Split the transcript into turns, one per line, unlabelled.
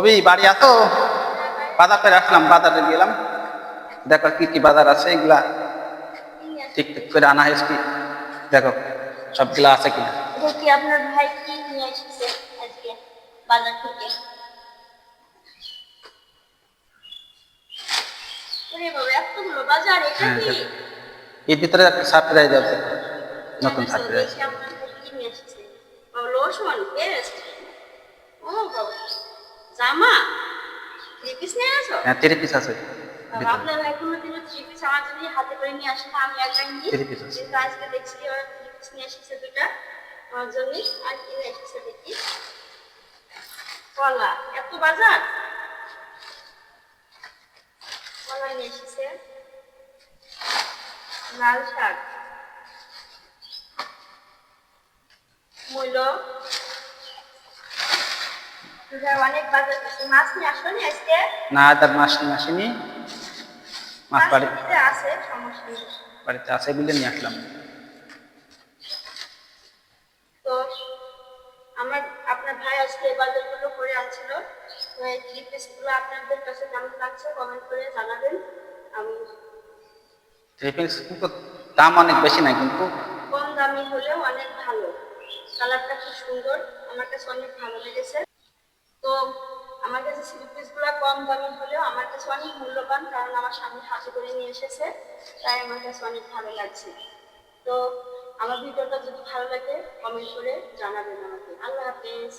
কবি বাড়ি আসো, বাজার করে আসলাম, বাজারে গেলাম, দেখো কি কি বাজার আছে, এগুলা ঠিক ঠিক করে আনা হয়েছে। দেখো সবগুলা আছে কিনা।
এটা কি আপনার ভাই কি নিয়ে এসেছে আজকে বাজার থেকে? ওরে বাবা, এতগুলো বাজার! এটা
হ্যাঁ
কি?
দেখো, এর ভিতরে একটা সারপ্রাইজ আছে, নতুন
আচ্ছা,
সারপ্রাইজ।
দেখি আপনার ভাই কি নিয়ে এসেছে। লোশন, পেস্ট, ও বাবা, জামা, থ্রি পিস নিয়ে আসো?
হ্যাঁ 3 পিস আছে ভিতরে,
আপনার ভাই কোনোদিনও থ্রি পিস আমার জন্য হাতে করে নিয়ে আসে না, আমি একাই নিই।
3 পিস আছে।
কিন্তু আজকে দেখছি ওরা থ্রি পিস নিয়ে এসেছে দুটা আমার জন্য। আর কি নিয়ে এসেছে দেখি। কলা, এত বাজার! কলা নিয়ে এসেছে, লাল শাক, মূল্য, অনেক বাজার করছে। মাছ নিয়ে আসনি আজকে?
না তার মাস নিয়ে আসেনি, মাছ
বাড়িতে আছে, সমস্যা নেই।
বাড়িতে আছে বলে নিয়ে আসলাম।
তো আমার আপনার ভাই আজকে এই বাজারগুলো করে আনছিল। তো এই থ্রি পিসগুলো আপনাদের কাছে কেমন লাগছে কমেন্ট করে জানাবেন। আমি
3 পিস কিন্তু দাম অনেক বেশি না, কিন্তু
কম দামি হলেও অনেক ভালো, কালারটা খুব সুন্দর, আমার কাছে অনেক ভালো লেগেছে। তো আমার কাছে থ্রি পিসগুলো কম দামি হলেও আমার কাছে অনেক মূল্যবান, কারণ আমার স্বামী হাতে করে নিয়ে এসেছে, তাই আমার কাছে অনেক ভালো লাগছে। তো আমার ভিডিওটা যদি ভালো লাগে কমেন্ট করে জানাবেন আমাকে। আল্লাহ হাফেজ।